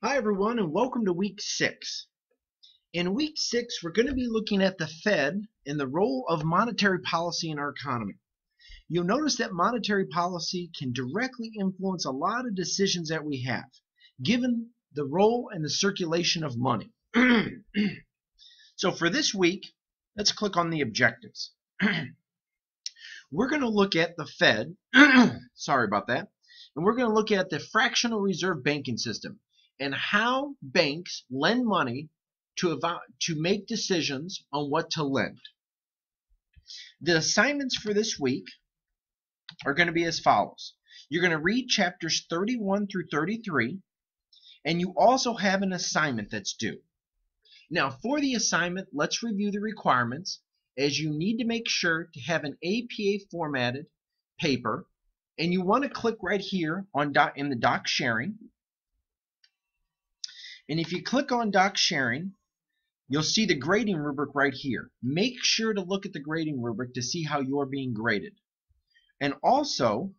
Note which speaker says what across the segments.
Speaker 1: Hi everyone and welcome to week 6. In week 6 we're going to be looking at the Fed and the role of monetary policy in our economy. You'll notice that monetary policy can directly influence a lot of decisions that we have, given the role and the circulation of money. So for this week, let's click on the objectives. We're going to look at the Fed, sorry about that, and we're going to look at the fractional reserve banking system and how banks lend money to make decisions on what to lend. The assignments for this week are going to be as follows. You're going to read chapters 31 through 33, and you also have an assignment that's due. Now, for the assignment, let's review the requirements, as you need to make sure to have an APA formatted paper, and you want to click right here on in the doc sharing. And if you click on doc sharing, you'll see the grading rubric right here. Make sure to look at the grading rubric to see how you're being graded. And also,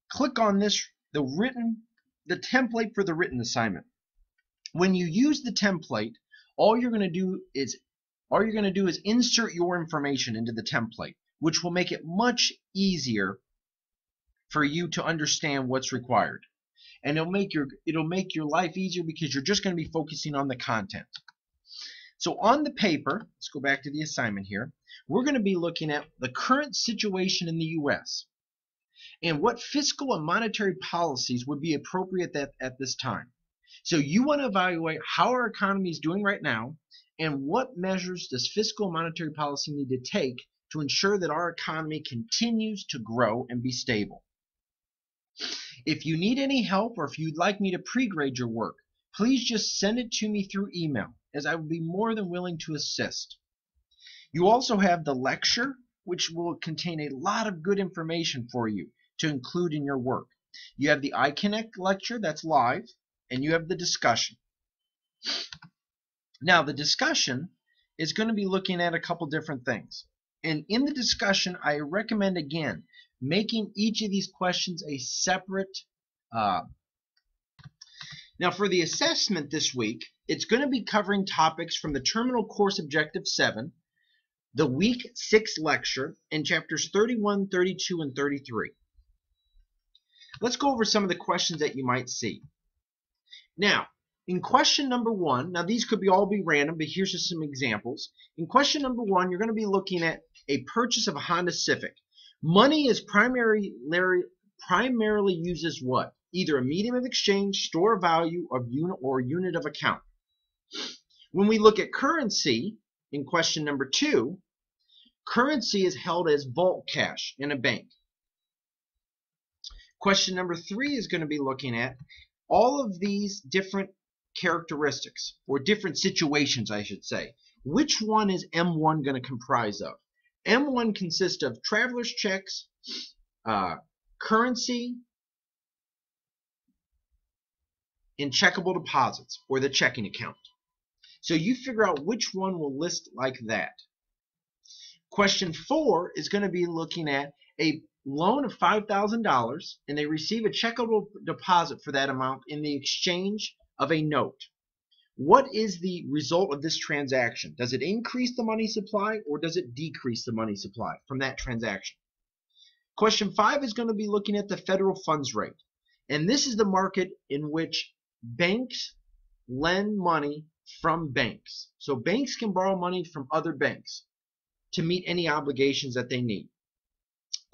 Speaker 1: click on this, the template for the written assignment. When you use the template, all you're going to do is insert your information into the template, which will make it much easier for you to understand what's required. And it'll make your life easier because you're just going to be focusing on the content. So on the paper, let's go back to the assignment here. We're going to be looking at the current situation in the U.S. and what fiscal and monetary policies would be appropriate at this time. So you want to evaluate how our economy is doing right now and what measures does fiscal and monetary policy need to take to ensure that our economy continues to grow and be stable. If you need any help or if you'd like me to pre-grade your work, please just send it to me through email, as I would be more than willing to assist. You also have the lecture, which will contain a lot of good information for you to include in your work. You have the iConnect lecture that's live, and you have the discussion. Now, the discussion is going to be looking at a couple different things. And in the discussion, I recommend, again, making each of these questions a separate. Now, for the assessment this week, it's going to be covering topics from the Terminal Course Objective 7, the Week 6 lecture, and chapters 31, 32, and 33. Let's go over some of the questions that you might see. Now, in question number 1, now these could all be random, but here's just some examples. In question number 1, you're going to be looking at a purchase of a Honda Civic. Money is primarily used as what? Either a medium of exchange, store of value, or unit of account. When we look at currency, in question number 2, currency is held as vault cash in a bank. Question number 3 is going to be looking at all of these different characteristics, or different situations, I should say. Which one is M1 going to comprise of? M1 consists of traveler's checks, currency, and checkable deposits, or the checking account. So you figure out which one will list like that. Question 4 is going to be looking at a loan of $5,000, and they receive a checkable deposit for that amount in the exchange of a note. What is the result of this transaction? Does it increase the money supply, or does it decrease the money supply from that transaction? Question 5 is going to be looking at the federal funds rate. And this is the market in which banks lend money from banks. So banks can borrow money from other banks to meet any obligations that they need.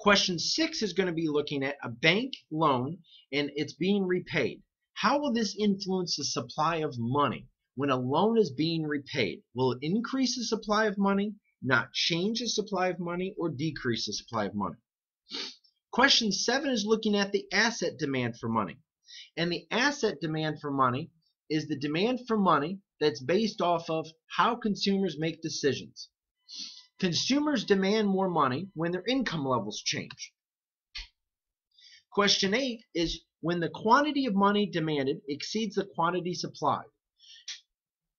Speaker 1: Question 6 is going to be looking at a bank loan and it's being repaid. How will this influence the supply of money when a loan is being repaid? Will it increase the supply of money, not change the supply of money, or decrease the supply of money? Question 7 is looking at the asset demand for money. And the asset demand for money is the demand for money that's based off of how consumers make decisions. Consumers demand more money when their income levels change. Question 8 is when the quantity of money demanded exceeds the quantity supplied.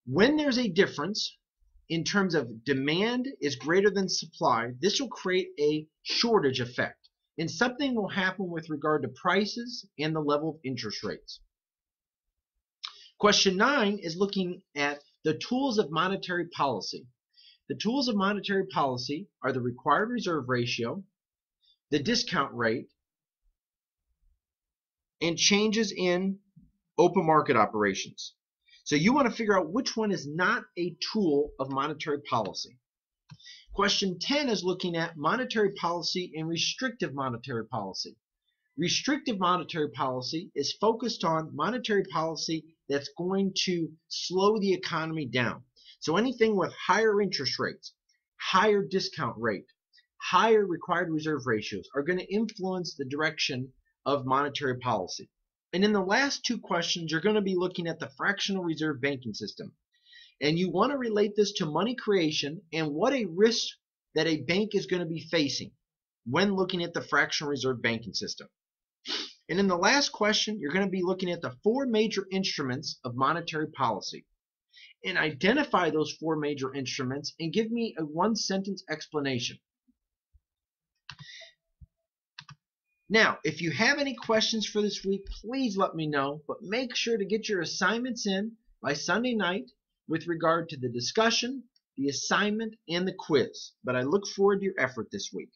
Speaker 1: When there's a difference in terms of demand is greater than supply, this will create a shortage effect. And something will happen with regard to prices and the level of interest rates. Question 9 is looking at the tools of monetary policy. The tools of monetary policy are the required reserve ratio, the discount rate, and changes in open market operations. So you want to figure out which one is not a tool of monetary policy. Question 10 is looking at monetary policy and restrictive monetary policy. Restrictive monetary policy is focused on monetary policy that's going to slow the economy down. So anything with higher interest rates, higher discount rate, higher required reserve ratios are going to influence the direction of monetary policy. And in the last two questions, you're going to be looking at the fractional reserve banking system. And you want to relate this to money creation and what a risk that a bank is going to be facing when looking at the fractional reserve banking system. And in the last question, you're going to be looking at the four major instruments of monetary policy. And identify those four major instruments and give me a one-sentence explanation. Now, if you have any questions for this week, please let me know, but make sure to get your assignments in by Sunday night with regard to the discussion, the assignment, and the quiz. But I look forward to your effort this week.